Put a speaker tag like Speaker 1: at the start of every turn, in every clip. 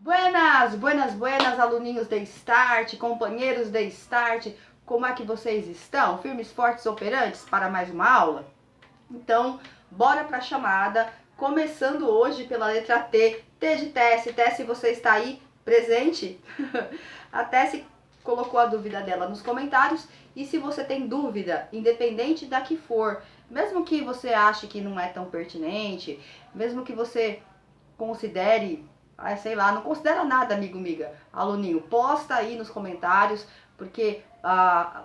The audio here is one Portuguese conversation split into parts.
Speaker 1: Buenas, buenas, buenas, aluninhos de Start, companheiros de Start, como é que vocês estão? Firmes, fortes, operantes para mais uma aula? Então, bora para a chamada, começando hoje pela letra T, T de Tessie. Tessie, você está aí presente? A Tessie colocou a dúvida dela nos comentários, e se você tem dúvida, independente da que for, mesmo que você ache que não é tão pertinente, mesmo que você considere, sei lá, não considera nada, amigo, amiga, aluninho, posta aí nos comentários, porque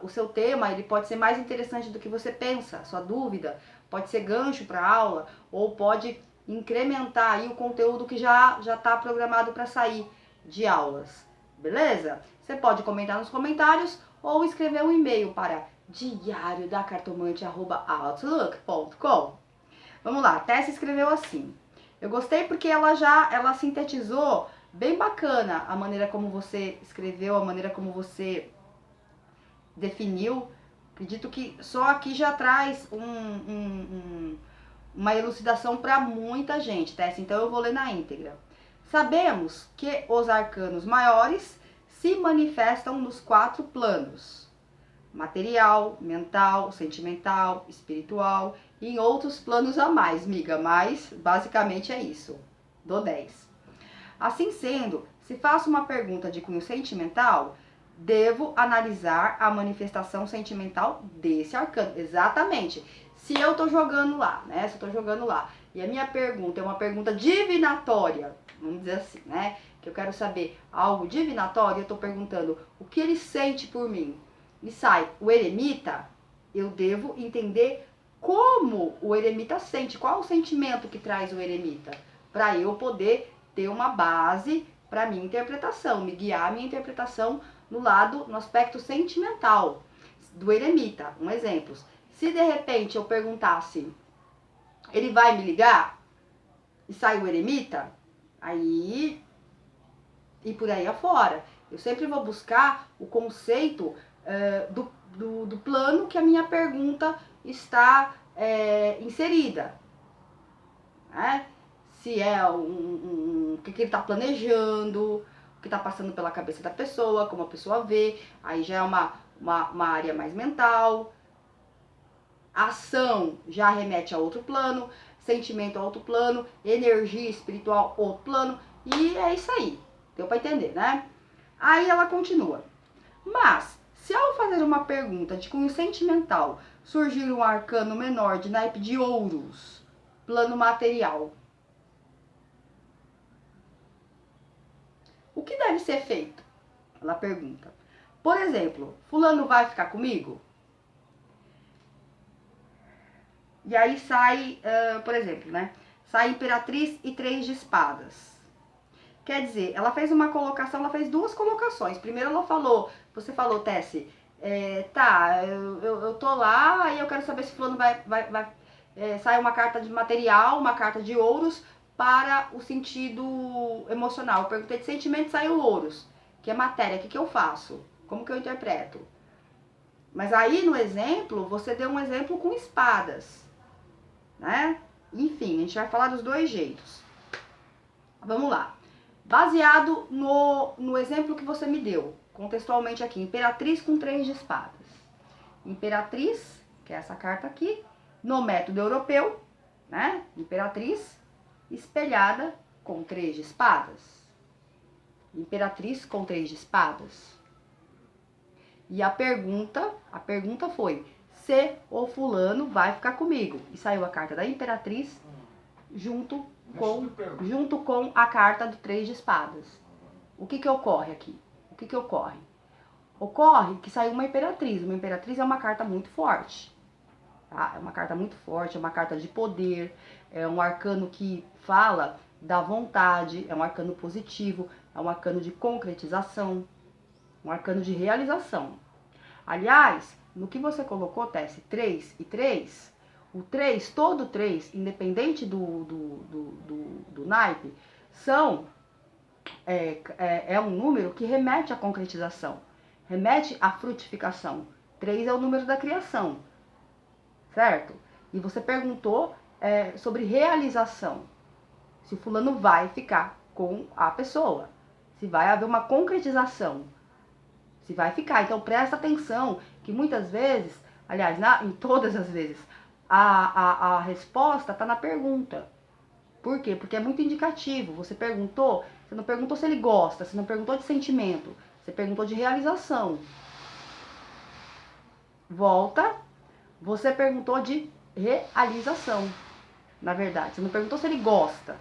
Speaker 1: o seu tema ele pode ser mais interessante do que você pensa, sua dúvida pode ser gancho para aula, ou pode incrementar aí o conteúdo que já está programado para sair de aulas, beleza? Você pode comentar nos comentários ou escrever um e-mail para diariodacartomante@outlook.com. Vamos lá, a Tessa escreveu assim: eu gostei porque ela sintetizou bem bacana a maneira como você escreveu, a maneira como você definiu. Acredito que só aqui já traz uma elucidação para muita gente, Tessa. Então eu vou ler na íntegra. Sabemos que os arcanos maiores se manifestam nos 4 planos: material, mental, sentimental, espiritual e em outros planos a mais, miga, mas basicamente é isso. Dou 10. Assim sendo, se faço uma pergunta de cunho sentimental, devo analisar a manifestação sentimental desse arcano. Exatamente. Se eu tô jogando lá, né? Se eu tô jogando lá, e a minha pergunta é uma pergunta divinatória, vamos dizer assim, né? Que eu quero saber algo divinatório, eu tô perguntando o que ele sente por mim. E sai o eremita, eu devo entender como o eremita sente, qual o sentimento que traz o eremita, para eu poder ter uma base para minha interpretação, me guiar a minha interpretação no aspecto sentimental do eremita. Um exemplo: se de repente eu perguntasse, ele vai me ligar? E sai o eremita, aí e por aí afora. Eu sempre vou buscar o conceito do plano que a minha pergunta está inserida, né? Se é o que ele está planejando, o que está passando pela cabeça da pessoa, como a pessoa vê, aí já é uma área mais mental. A ação já remete a outro plano, sentimento a outro plano, energia espiritual outro plano, e é isso aí. Deu para entender, né? Aí ela continua: mas, se ao fazer uma pergunta de cunho sentimental surgir um arcano menor de naipe de ouros, plano material, o que deve ser feito? Ela pergunta. Por exemplo, fulano vai ficar comigo? E aí sai, por exemplo, né? Sai Imperatriz e 3 de espadas. Quer dizer, ela fez uma colocação, ela fez 2 colocações. Primeiro ela falou, você falou, Tessie, tá, eu tô lá e eu quero saber se fulano vai sai uma carta de material, uma carta de ouros para o sentido emocional. Eu perguntei de sentimento, saiu ouros, que é matéria. O que eu faço? Como que eu interpreto? Mas aí no exemplo, você deu um exemplo com espadas, né? Enfim, a gente vai falar dos 2 jeitos. Vamos lá. Baseado no exemplo que você me deu, contextualmente aqui, Imperatriz com 3 de espadas. Imperatriz, que é essa carta aqui, no método europeu, né? Imperatriz espelhada com 3 de espadas. Imperatriz com 3 de espadas. E a pergunta foi: se o fulano vai ficar comigo? E saiu a carta da Imperatriz junto com a carta do 3 de espadas. O que ocorre aqui? O que ocorre? Ocorre que saiu uma Imperatriz. Uma Imperatriz é uma carta muito forte. Tá? É uma carta muito forte, é uma carta de poder, é um arcano que fala da vontade, é um arcano positivo, é um arcano de concretização, um arcano de realização. Aliás, no que você colocou, Tessie, 3 e 3, o 3, todo 3, independente do naipe, é um número que remete à concretização, remete à frutificação. 3 é o número da criação, certo? E você perguntou sobre realização, se o fulano vai ficar com a pessoa. se vai haver uma concretização, se vai ficar. Então presta atenção que muitas vezes, aliás, em todas as vezes, a resposta está na pergunta. Por quê? Porque é muito indicativo. Você perguntou, você não perguntou se ele gosta, você não perguntou de sentimento, você perguntou de realização. Volta, você perguntou de realização, na verdade. Você não perguntou se ele gosta,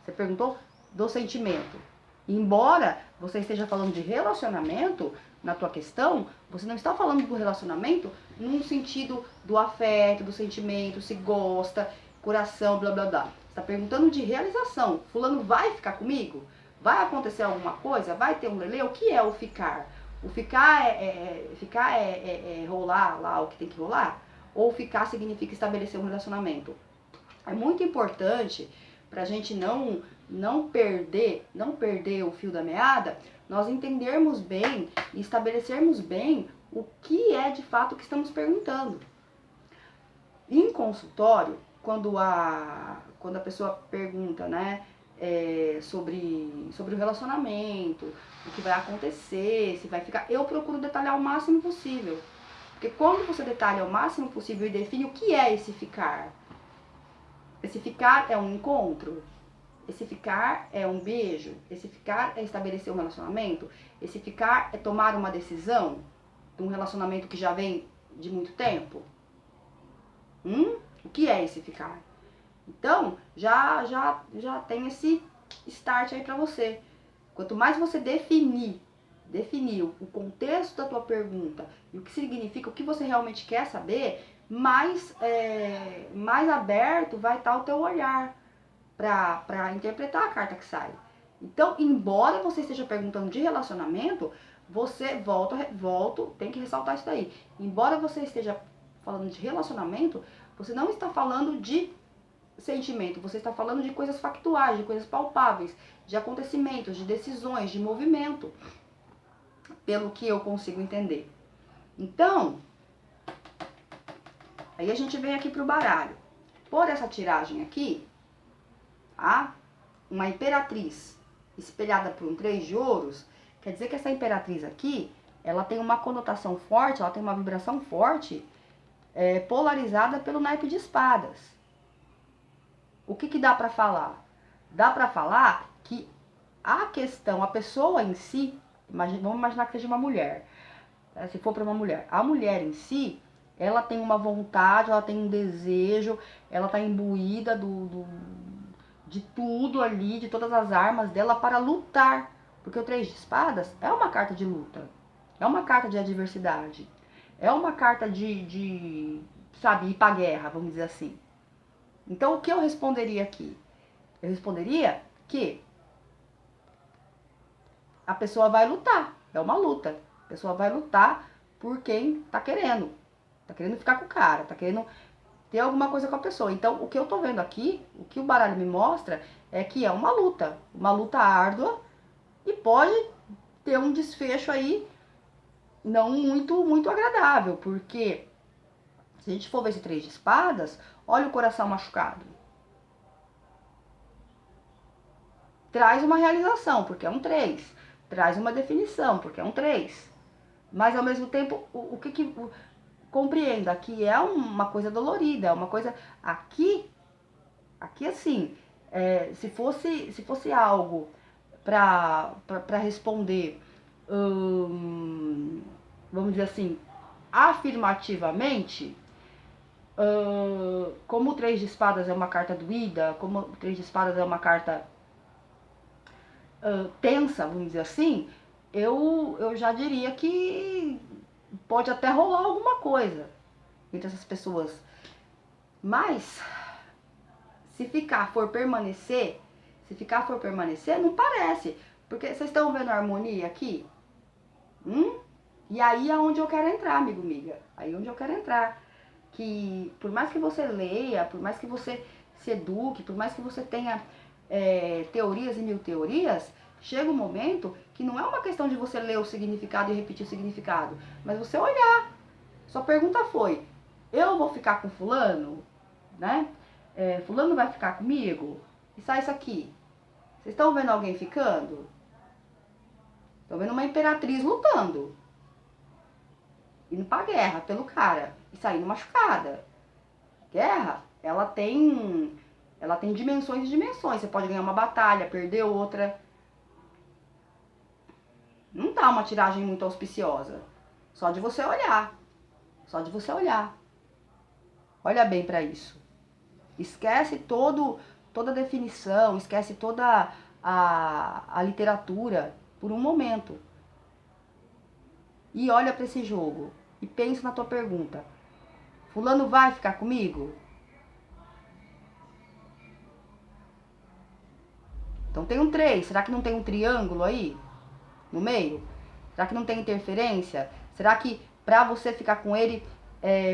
Speaker 1: você perguntou do sentimento. Embora você esteja falando de relacionamento, na tua questão, você não está falando do relacionamento num sentido do afeto, do sentimento, se gosta, coração, blá blá blá. Você está perguntando de realização. Fulano vai ficar comigo? Vai acontecer alguma coisa? Vai ter um lelê? O que é o ficar? O ficar é rolar lá o que tem que rolar? Ou ficar significa estabelecer um relacionamento? É muito importante para a gente não perder o fio da meada, nós entendermos bem e estabelecermos bem o que é de fato que estamos perguntando. Em consultório, quando a pessoa pergunta, né, sobre o relacionamento, o que vai acontecer, se vai ficar, eu procuro detalhar o máximo possível. Porque quando você detalha o máximo possível e define o que é esse ficar é um encontro, esse ficar é um beijo, esse ficar é estabelecer um relacionamento, esse ficar é tomar uma decisão de um relacionamento que já vem de muito tempo. O que é esse ficar? Então, já tem esse start aí pra você. Quanto mais você definir o contexto da tua pergunta e o que significa, o que você realmente quer saber, mais aberto vai estar o teu olhar para interpretar a carta que sai. Então, embora você esteja perguntando de relacionamento, você tem que ressaltar isso daí. Embora você esteja falando de relacionamento, você não está falando de sentimento, você está falando de coisas factuais, de coisas palpáveis, de acontecimentos, de decisões, de movimento, pelo que eu consigo entender. Então, aí a gente vem aqui pro baralho. Por essa tiragem aqui, tá? Uma imperatriz espelhada por um 3 de ouros, quer dizer que essa imperatriz aqui, ela tem uma conotação forte, ela tem uma vibração forte, polarizada pelo naipe de espadas. O que dá pra falar? Dá pra falar que a pessoa em si, vamos imaginar que seja uma mulher, se for para uma mulher, a mulher em si, ela tem uma vontade, ela tem um desejo, ela tá imbuída de tudo ali, de todas as armas dela para lutar. Porque o 3 de espadas é uma carta de luta, é uma carta de adversidade, é uma carta de sabe, ir pra guerra, vamos dizer assim. Então, o que eu responderia aqui? Eu responderia que a pessoa vai lutar, é uma luta. A pessoa vai lutar por quem tá querendo ficar com o cara, tá querendo ter alguma coisa com a pessoa. Então, o que eu tô vendo aqui, o que o baralho me mostra, é que é uma luta árdua, e pode ter um desfecho aí não muito agradável, porque se a gente for ver esse 3 de espadas, olha o coração machucado. Traz uma realização, porque é um 3. Traz uma definição, porque é um 3. Mas, ao mesmo tempo, compreenda que é uma coisa dolorida, é uma coisa... Aqui assim, se fosse algo para responder, vamos dizer assim, afirmativamente, como o 3 de espadas é uma carta doída, como o 3 de espadas é uma carta tensa, vamos dizer assim, eu já diria que pode até rolar alguma coisa entre essas pessoas. Mas, se for permanecer, não parece. Porque vocês estão vendo a harmonia aqui? E aí é onde eu quero entrar, amigo, amiga. Aí é onde eu quero entrar. Que por mais que você leia, por mais que você se eduque, por mais que você tenha teorias e mil teorias, chega um momento que não é uma questão de você ler o significado e repetir o significado, mas você olhar. Sua pergunta foi, eu vou ficar com fulano? Né? Fulano vai ficar comigo? E sai isso aqui. Vocês estão vendo alguém ficando? Tô vendo uma imperatriz lutando, indo pra guerra pelo cara e saindo machucada. Guerra, ela tem dimensões e dimensões. Você pode ganhar uma batalha, perder outra. Não tá uma tiragem muito auspiciosa. Só de você olhar. Só de você olhar. Olha bem pra isso. Esquece toda a definição, esquece toda a literatura por um momento. E olha pra esse jogo. E pensa na tua pergunta. Fulano vai ficar comigo? Então tem um 3. Será que não tem um triângulo aí? No meio? Será que não tem interferência? Será que pra você ficar com ele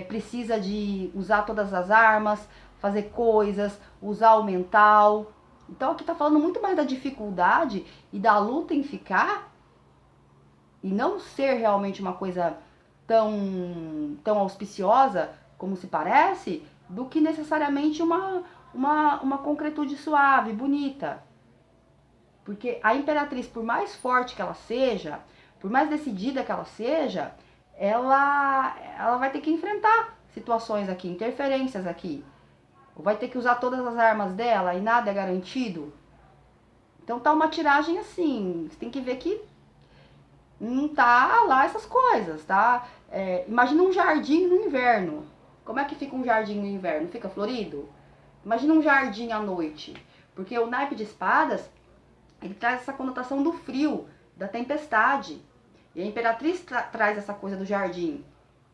Speaker 1: precisa de usar todas as armas, fazer coisas, usar o mental? Então aqui tá falando muito mais da dificuldade e da luta em ficar e não ser realmente uma coisa tão auspiciosa como se parece, do que necessariamente uma concretude suave, bonita. Porque a imperatriz, por mais forte que ela seja, por mais decidida que ela seja, ela vai ter que enfrentar situações aqui, interferências aqui. Ou vai ter que usar todas as armas dela e nada é garantido. Então tá uma tiragem assim, você tem que ver que não tá lá essas coisas, tá? Imagina um jardim no inverno. Como é que fica um jardim no inverno? Fica florido? Imagina um jardim à noite. Porque o naipe de espadas, ele traz essa conotação do frio, da tempestade. E a imperatriz traz essa coisa do jardim.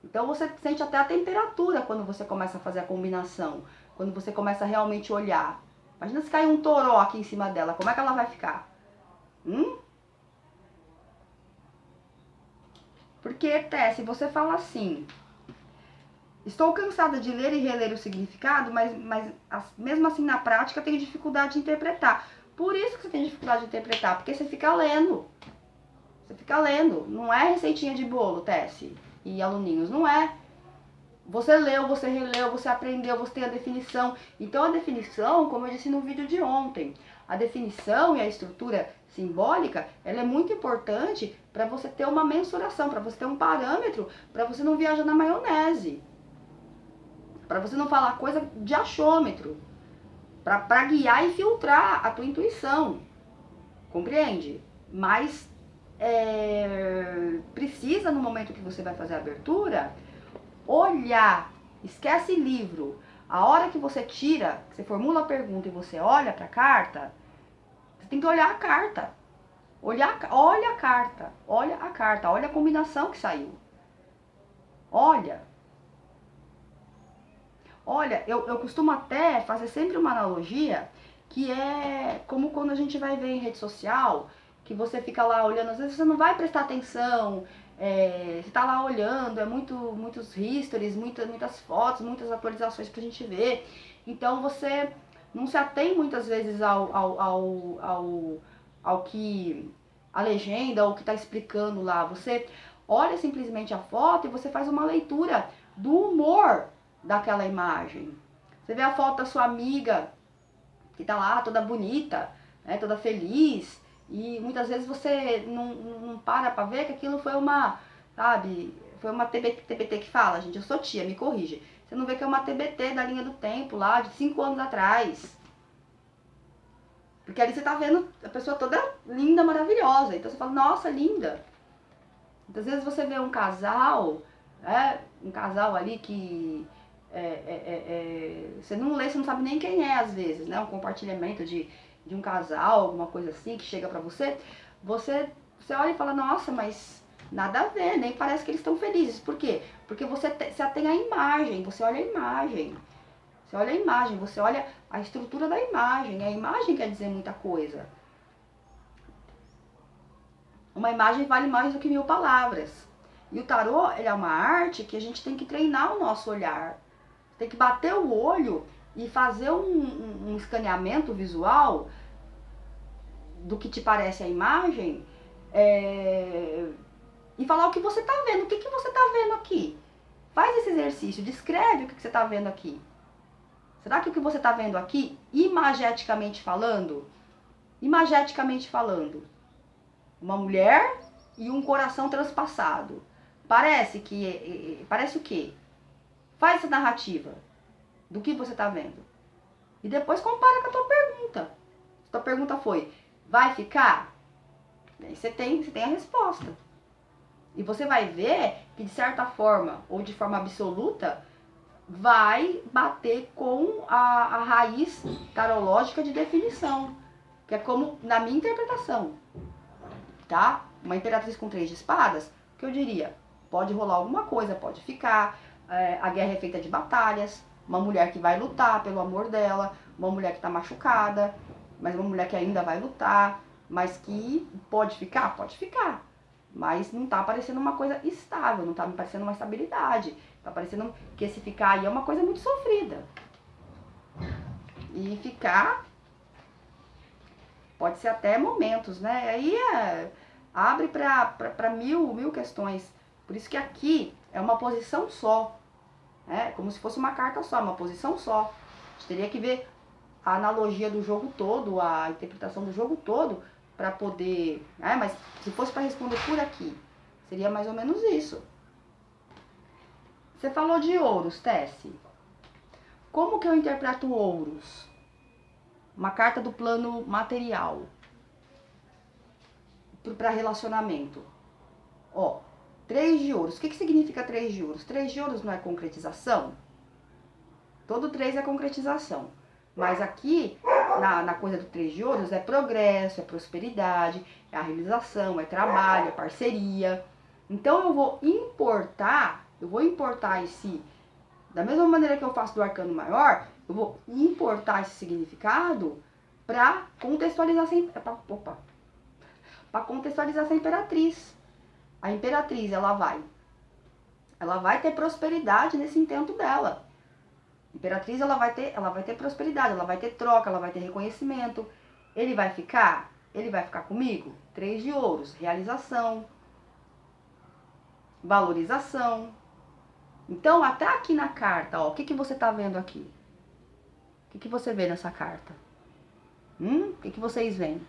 Speaker 1: Então você sente até a temperatura quando você começa a fazer a combinação. Quando você começa a realmente olhar. Imagina se cair um toró aqui em cima dela, como é que ela vai ficar? Porque, Té, se você fala assim, estou cansada de ler e reler o significado, mas mesmo assim na prática tenho dificuldade de interpretar. Por isso que você tem dificuldade de interpretar, porque você fica lendo. Você fica lendo. Não é receitinha de bolo, Tessie e aluninhos, não é. Você leu, você releu, você aprendeu, você tem a definição. Então a definição, como eu disse no vídeo de ontem, a definição e a estrutura simbólica, ela é muito importante para você ter uma mensuração, para você ter um parâmetro, para você não viajar na maionese. Para você não falar coisa de achômetro. Para guiar e filtrar a tua intuição. Compreende? Mas precisa, no momento que você vai fazer a abertura, olhar. Esquece livro. A hora que você tira, que você formula a pergunta e você olha para a carta, você tem que olhar a carta. Olha a carta. Olha a carta. Olha a combinação que saiu. Olha. Olha, eu costumo até fazer sempre uma analogia, que é como quando a gente vai ver em rede social, que você fica lá olhando, às vezes você não vai prestar atenção, você tá lá olhando, muitos histories, muitas fotos, muitas atualizações pra gente ver. Então você não se atém muitas vezes ao que a legenda ou o que está explicando lá. Você olha simplesmente a foto e você faz uma leitura do humor daquela imagem. Você vê a foto da sua amiga que tá lá toda bonita, né, toda feliz, e muitas vezes você não para pra ver que aquilo foi uma, sabe, foi uma TBT que fala, gente, eu sou tia, me corrige. Você não vê que é uma TBT da linha do tempo lá, de 5 anos atrás. Porque ali você tá vendo a pessoa toda linda, maravilhosa. Então você fala, nossa, linda. Muitas vezes você vê um casal, um casal ali que você não lê, você não sabe nem quem é às vezes, né? Um compartilhamento de um casal, alguma coisa assim, que chega pra você. Você olha e fala, nossa, mas nada a ver, nem parece que eles estão felizes. Por quê? Porque você tem a imagem, você olha a imagem. Você olha a imagem, você olha a estrutura da imagem. A imagem quer dizer muita coisa. Uma imagem vale mais do que 1000 palavras. E o tarô, ele é uma arte que a gente tem que treinar o nosso olhar. Tem que bater o olho e fazer um escaneamento visual do que te parece a imagem e falar o que você está vendo. O que você está vendo aqui? Faz esse exercício, descreve o que você está vendo aqui. Será que o que você está vendo aqui, imageticamente falando, uma mulher e um coração transpassado. Parece o quê? Faz essa narrativa do que você tá vendo. E depois compara com a tua pergunta. Se tua pergunta foi, vai ficar? Aí você tem a resposta. E você vai ver que de certa forma, ou de forma absoluta, vai bater com a raiz tarológica de definição. Que é como, na minha interpretação, tá? Uma imperatriz com 3 de espadas, o que eu diria? Pode rolar alguma coisa, pode ficar. A guerra é feita de batalhas. Uma mulher que vai lutar pelo amor dela. Uma mulher que tá machucada. Mas uma mulher que ainda vai lutar. Mas que pode ficar? Pode ficar. Mas não tá parecendo uma coisa estável. Não tá me parecendo uma estabilidade. Tá parecendo que esse ficar aí é uma coisa muito sofrida. E ficar pode ser até momentos, né? Aí abre para mil questões. Por isso que aqui é uma posição só. É como se fosse uma carta só, uma posição só. A gente teria que ver a analogia do jogo todo, a interpretação do jogo todo, para poder... mas se fosse para responder por aqui, seria mais ou menos isso. Você falou de ouros, Tessie. Como que eu interpreto ouros? Uma carta do plano material para relacionamento. Ó, 3 de ouros. O que significa 3 de ouros? 3 de ouros não é concretização? Todo 3 é concretização. Mas aqui, na coisa do 3 de ouros, é progresso, é prosperidade, é a realização, é trabalho, é parceria. Então eu vou importar esse... Da mesma maneira que eu faço do arcano maior, eu vou importar esse significado para contextualizar essa imperatriz. A imperatriz, ela vai ter prosperidade nesse intento dela. A imperatriz, ela vai ter prosperidade, ela vai ter troca, ela vai ter reconhecimento. Ele vai ficar comigo? 3 de ouros, realização, valorização. Então, até aqui na carta, ó, o que você tá vendo aqui? O que você vê nessa carta? O que vocês veem?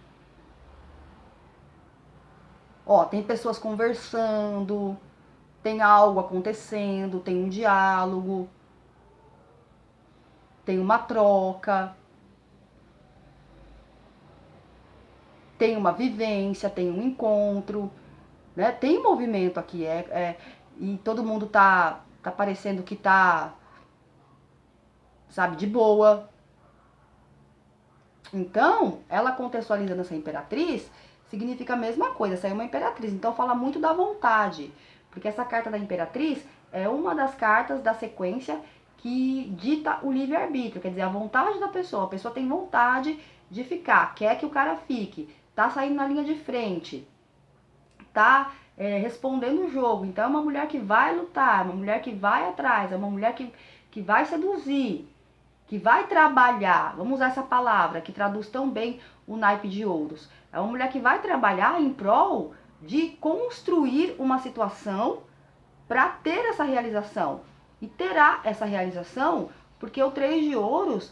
Speaker 1: Ó, tem pessoas conversando, tem algo acontecendo, tem um diálogo, tem uma troca, tem uma vivência, tem um encontro, né? Tem movimento aqui, e todo mundo tá parecendo que tá, sabe, de boa. Então, ela contextualizando essa imperatriz, significa a mesma coisa, essa é uma imperatriz. Então, fala muito da vontade, porque essa carta da imperatriz é uma das cartas da sequência que dita o livre-arbítrio, quer dizer, a vontade da pessoa. A pessoa tem vontade de ficar, quer que o cara fique, tá saindo na linha de frente, tá respondendo o jogo. Então, é uma mulher que vai lutar, é uma mulher que vai atrás, é uma mulher que vai seduzir, que vai trabalhar, vamos usar essa palavra, que traduz tão bem o naipe de ouros. É uma mulher que vai trabalhar em prol de construir uma situação para ter essa realização. E terá essa realização porque o 3 de ouros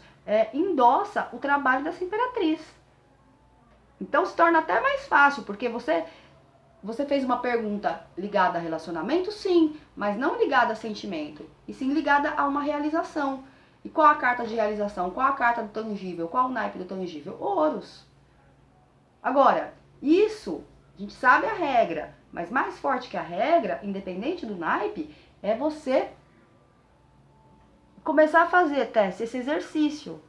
Speaker 1: endossa o trabalho dessa imperatriz. Então se torna até mais fácil, porque você fez uma pergunta ligada a relacionamento, sim, mas não ligada a sentimento, e sim ligada a uma realização. E qual a carta de realização? Qual a carta do tangível? Qual o naipe do tangível? Ouros. Agora, isso, a gente sabe a regra, mas mais forte que a regra, independente do naipe, é você começar a fazer, Tess, esse exercício.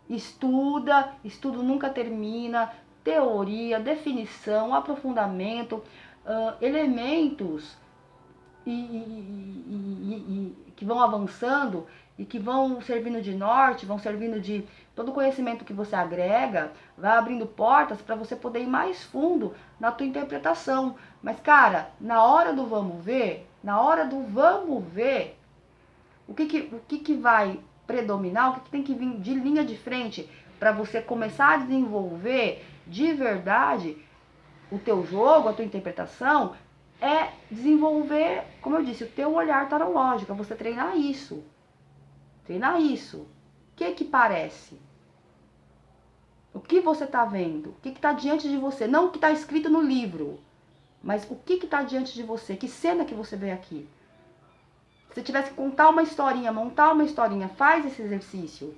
Speaker 1: Estudo nunca termina, teoria, definição, aprofundamento, elementos que vão avançando e que vão servindo de norte, vão servindo de todo o conhecimento que você agrega, vai abrindo portas para você poder ir mais fundo na tua interpretação. Mas, cara, na hora do vamos ver, o que vai predominar, o que tem que vir de linha de frente para você começar a desenvolver de verdade o teu jogo, a tua interpretação, é desenvolver, como eu disse, o teu olhar tarológico, é você treinar isso. Treinar isso. O que parece? O que você está vendo? O que está diante de você? Não o que está escrito no livro. Mas o que está diante de você? Que cena que você vê aqui? Se tivesse que contar uma historinha, montar uma historinha, faz esse exercício.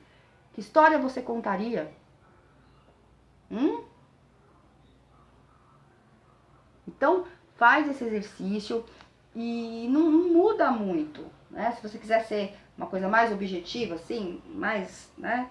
Speaker 1: Que história você contaria? Então, faz esse exercício e não muda muito, né? Se você quiser ser uma coisa mais objetiva, assim, mais, né?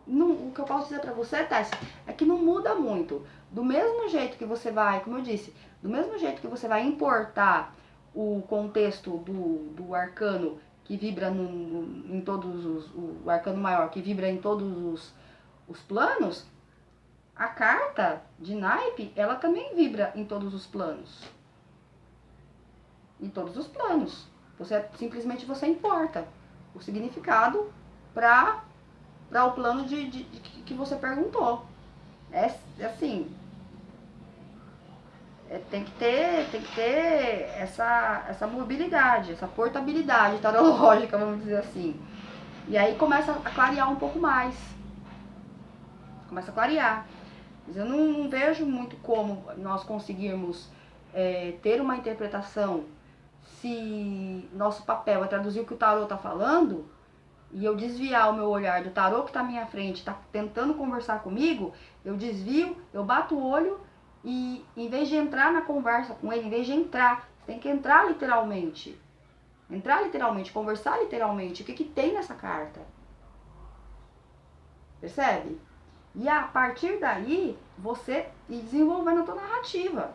Speaker 1: O que eu posso dizer pra você, Tess, é que não muda muito. Do mesmo jeito que você vai, como eu disse, do mesmo jeito que você vai importar o contexto do arcano que vibra em todos o arcano maior que vibra em todos os planos, a carta de naipe, ela também vibra em todos os planos. Em todos os planos. Simplesmente você importa o significado para o plano que você perguntou. É assim, tem que ter essa mobilidade, essa portabilidade tarológica, vamos dizer assim. E aí começa a clarear um pouco mais. Começa a clarear. Mas eu não vejo muito como nós conseguirmos ter uma interpretação se nosso papel é traduzir o que o tarô está falando e eu desviar o meu olhar do tarô que está à minha frente, está tentando conversar comigo, eu desvio, eu bato o olho e em vez de entrar na conversa com ele, em vez de entrar, você tem que entrar literalmente. Entrar literalmente, conversar literalmente. O que tem nessa carta? Percebe? E a partir daí, você ir desenvolvendo a tua narrativa.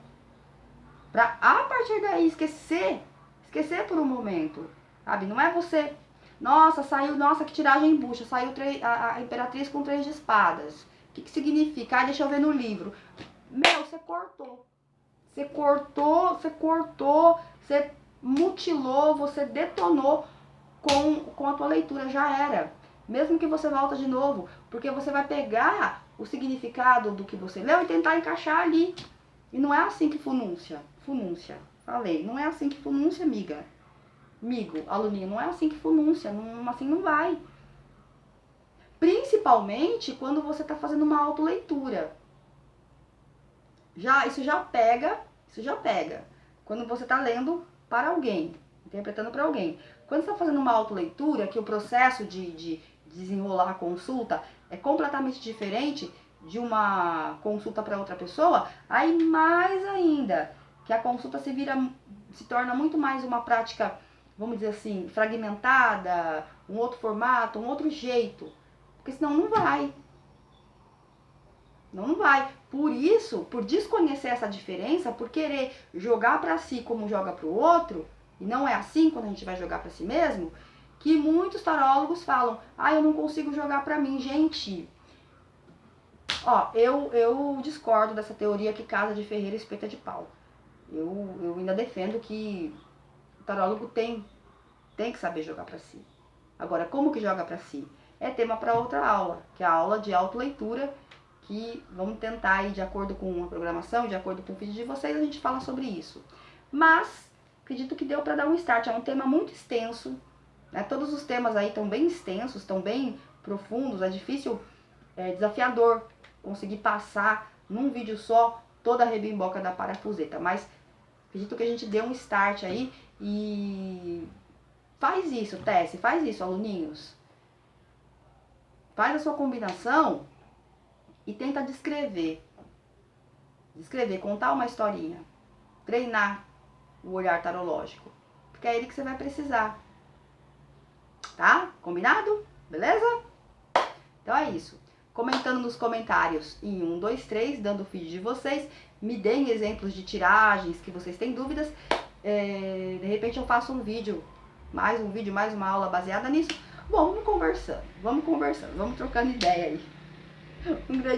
Speaker 1: Pra a partir daí esquecer por um momento. Sabe? Não é você... Nossa, que tiragem bucha. Saiu a Imperatriz com 3 de espadas. O que significa? Ah, deixa eu ver no livro. Meu, você cortou. Você mutilou, você detonou com a tua leitura. Já era. Mesmo que você volta de novo. Porque você vai pegar o significado do que você leu e tentar encaixar ali. E não é assim que funúncia. Falei. Não é assim que funúncia, amiga. Amigo, aluninho, não é assim que funúncia. Assim não vai. Principalmente quando você está fazendo uma autoleitura. Isso já pega. Quando você está lendo para alguém. Interpretando para alguém. Quando você está fazendo uma autoleitura, que o processo de desenrolar a consulta é completamente diferente de uma consulta para outra pessoa, aí mais ainda, que a consulta se torna muito mais uma prática, vamos dizer assim, fragmentada, um outro formato, um outro jeito, porque senão não vai. Não vai. Por isso, por desconhecer essa diferença, por querer jogar para si como joga para o outro, e não é assim quando a gente vai jogar para si mesmo, que muitos tarólogos falam, eu não consigo jogar para mim. Gente, eu discordo dessa teoria que casa de ferreiro espeta de pau. Eu ainda defendo que o tarólogo tem que saber jogar para si. Agora, como que joga para si? É tema para outra aula, que é a aula de autoleitura, que vamos tentar ir de acordo com a programação, de acordo com o vídeo de vocês, a gente fala sobre isso. Mas, acredito que deu para dar um start. É um tema muito extenso, né? Todos os temas aí estão bem extensos, estão bem profundos, é difícil, é desafiador conseguir passar num vídeo só toda a rebimboca da parafuseta, mas acredito que a gente deu um start aí e faz isso, Tess, faz isso, aluninhos. Faz a sua combinação e tenta descrever, contar uma historinha, treinar o olhar tarológico, porque é ele que você vai precisar, tá? Combinado? Beleza? Então é isso. Comentando nos comentários em 1, 2, 3, dando o feed de vocês, me deem exemplos de tiragens que vocês têm dúvidas, de repente eu faço um vídeo, mais uma aula baseada nisso. Bom, vamos conversando, vamos trocando ideia aí. Um grande